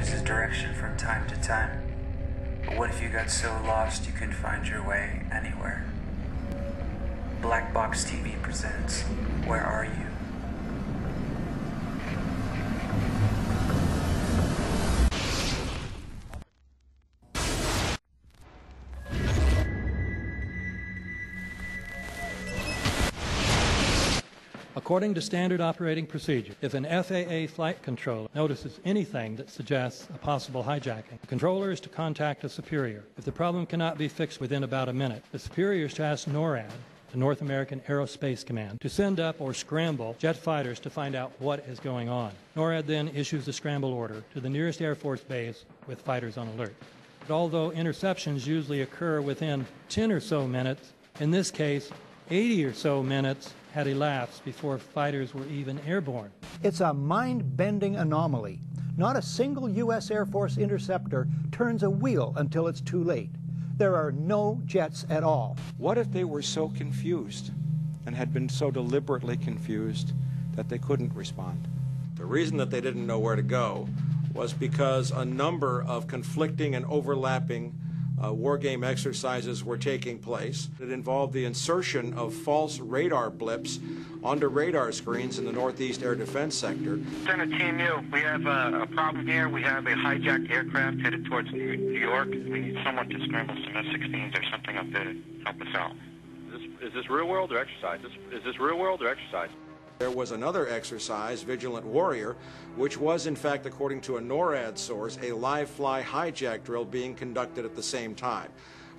loses direction from time to time. But what if you got so lost you couldn't find your way anywhere? Black Box TV presents Where Are You? According to standard operating procedure, if an FAA flight controller notices anything that suggests a possible hijacking, the controller is to contact a superior. If the problem cannot be fixed within about a minute, the superior is to ask NORAD, the North American Aerospace Command, to send up or scramble jet fighters to find out what is going on. NORAD then issues the scramble order to the nearest Air Force base with fighters on alert. But although interceptions usually occur within 10 or so minutes, in this case, 80 or so minutes had elapsed before fighters were even airborne. It's a mind-bending anomaly. Not a single U.S. Air Force interceptor turns a wheel until it's too late. There are no jets at all. What if they were so confused and had been so deliberately confused that they couldn't respond? The reason that they didn't know where to go was because a number of conflicting and overlapping war game exercises were taking place. It involved the insertion of false radar blips onto radar screens in the Northeast Air Defense Sector. Center Team U, we have a problem here. We have a hijacked aircraft headed towards New York. We need someone to scramble some F-16s or something up there to help us out. Is this real world or exercise? Is this real world or exercise? There was another exercise, Vigilant Warrior, which was, in fact, according to a NORAD source, a live-fly hijack drill being conducted at the same time.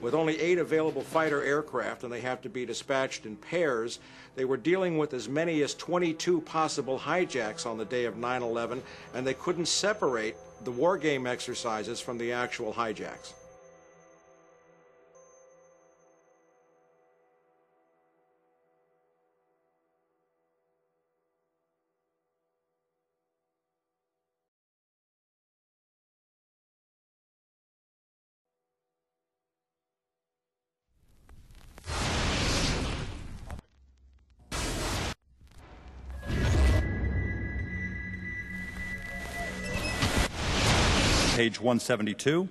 With only 8 available fighter aircraft, and they have to be dispatched in pairs, they were dealing with as many as 22 possible hijacks on the day of 9/11, and they couldn't separate the war game exercises from the actual hijacks. Page 172.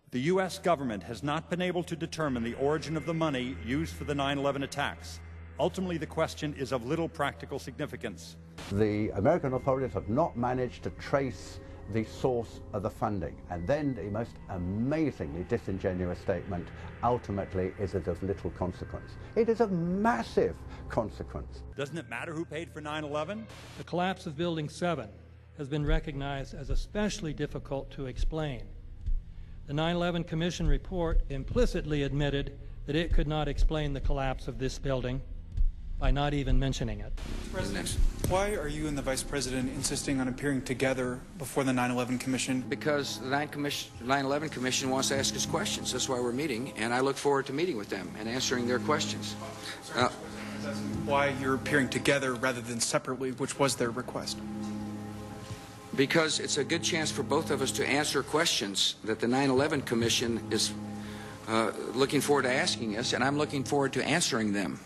The U.S. government has not been able to determine the origin of the money used for the 9/11 attacks. Ultimately, the question is of little practical significance. The American authorities have not managed to trace the source of the funding. And then the most amazingly disingenuous statement ultimately is it of little consequence. It is of massive consequence. Doesn't it matter who paid for 9/11? The collapse of Building 7 has been recognized as especially difficult to explain. The 9/11 Commission report implicitly admitted that it could not explain the collapse of this building by not even mentioning it. Mr. President, why are you and the Vice President insisting on appearing together before the 9/11 Commission? Because the 9/11 Commission wants to ask us questions. That's why we're meeting, and I look forward to meeting with them and answering their questions. Why you're appearing together rather than separately, which was their request? Because it's a good chance for both of us to answer questions that the 9/11 Commission is looking forward to asking us, and I'm looking forward to answering them.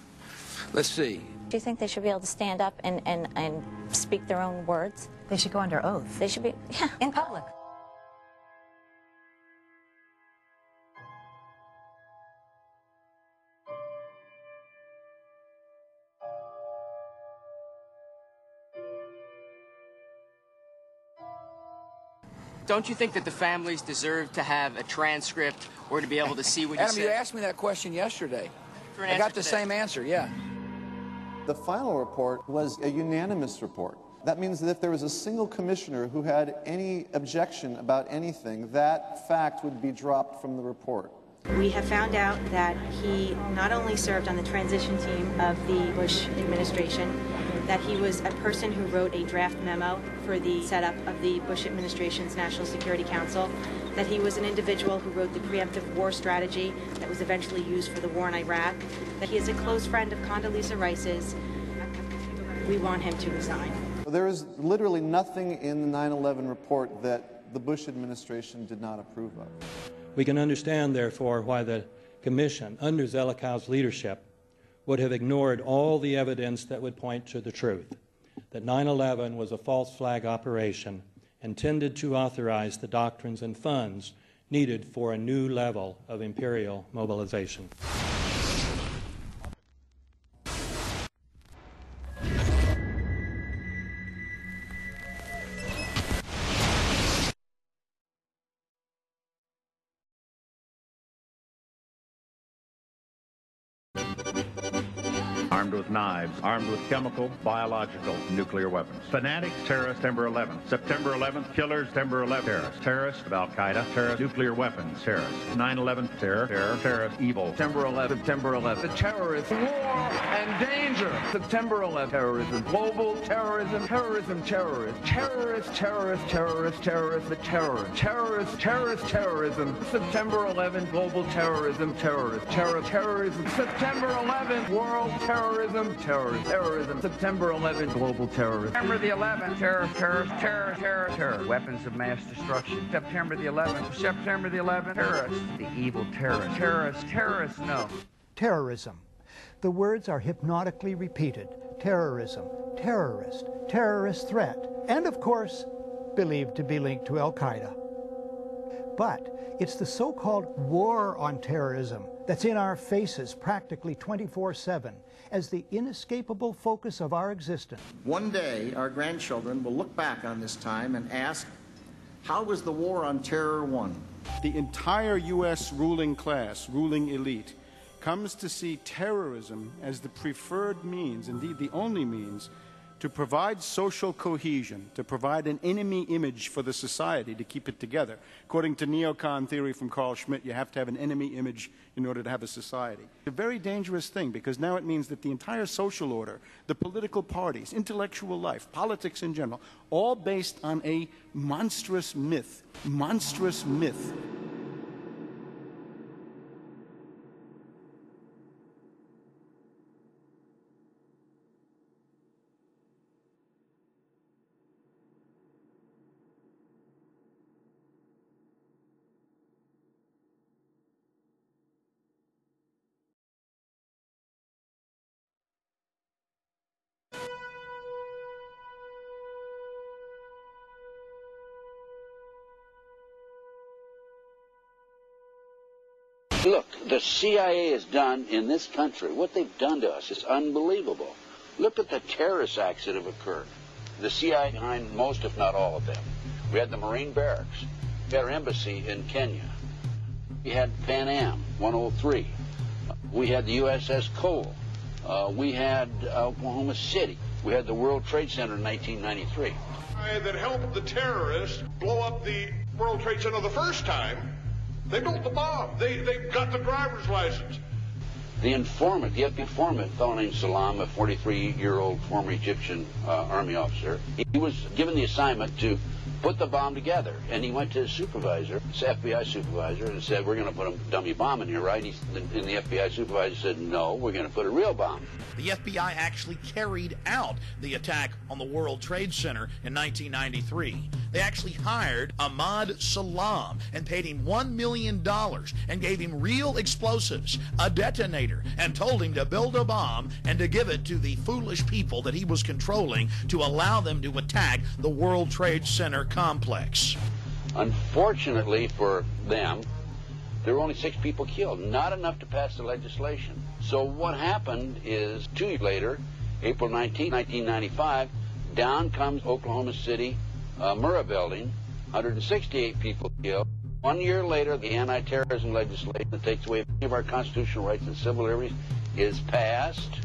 Let's see. Do you think they should be able to stand up and speak their own words? They should go under oath. They should be, yeah. In public. Don't you think that the families deserve to have a transcript or to be able to see what you Adam, said? you asked me that question yesterday. I got the same answer, yeah. The final report was a unanimous report. That means that if there was a single commissioner who had any objection about anything, that fact would be dropped from the report. We have found out that he not only served on the transition team of the Bush administration, that he was a person who wrote a draft memo for the setup of the Bush administration's National Security Council, that he was an individual who wrote the preemptive war strategy that was eventually used for the war in Iraq, that he is a close friend of Condoleezza Rice's. We want him to resign. There is literally nothing in the 9/11 report that the Bush administration did not approve of. We can understand, therefore, why the Commission, under Zelikow's leadership, would have ignored all the evidence that would point to the truth, that 9/11 was a false flag operation and tended to authorize the doctrines and funds needed for a new level of imperial mobilization. Armed with knives, armed with chemical, biological, nuclear weapons. Fanatics, terrorists, September 11th. September 11th, killers, September 11th, terrorists. Terrorists of Al-Qaeda, terrorists, nuclear weapons, terrorists. 9/11, terror, terrorist, evil. September 11th, September 11th. The terrorists, war and danger. September 11th, terrorism, global terrorism, terrorism, terrorists. Terrorists, terrorists, terrorists, terrorists, the terror. Terrorists, terrorist, terrorism. September 11th, global terrorism, terrorists. Terrorism. September 11th, world terrorism, terrorism. September 11th, global terrorism. September the 11th, terror. Weapons of mass destruction. September the 11th, terrorists. The evil terrorists. Terrorists, no. Terrorism. The words are hypnotically repeated. Terrorism, terrorist, terrorist threat, and of course, believed to be linked to Al-Qaeda. But it's the so-called war on terrorism that's in our faces practically 24/7 as the inescapable focus of our existence. One day, our grandchildren will look back on this time and ask, how was the war on terror won? The entire U.S. ruling class, ruling elite, comes to see terrorism as the preferred means, indeed the only means, to provide social cohesion, to provide an enemy image for the society to keep it together. According to neocon theory from Carl Schmitt, you have to have an enemy image in order to have a society. It's a very dangerous thing because now it means that the entire social order, the political parties, intellectual life, politics in general, all based on a monstrous myth. Monstrous myth. Look, the CIA has done in this country, what they've done to us is unbelievable. Look at the terrorist acts that have occurred. The CIA behind most, if not all of them. We had the Marine barracks. We had our embassy in Kenya. We had Pan Am 103. We had the USS Cole. We had Oklahoma City. We had the World Trade Center in 1993. That helped the terrorists blow up the World Trade Center the first time. They built the bomb. They got the driver's license. The informant, the informant, a fellow named Salam, a 43-year-old former Egyptian army officer, he was given the assignment to put the bomb together. And he went to his supervisor, his FBI supervisor, and said, we're going to put a dummy bomb in here, right? And the FBI supervisor said, no, we're going to put a real bomb. The FBI actually carried out the attack on the World Trade Center in 1993. They actually hired Ahmad Salam and paid him $1 million and gave him real explosives, a detonator, and told him to build a bomb and to give it to the foolish people that he was controlling to allow them to attack the World Trade Center complex. Unfortunately for them, there were only 6 people killed, not enough to pass the legislation. So what happened is 2 years later, April 19, 1995, down comes Oklahoma City Murrah building, 168 people killed. 1 year later, the anti-terrorism legislation that takes away many of our constitutional rights and civil liberties is passed.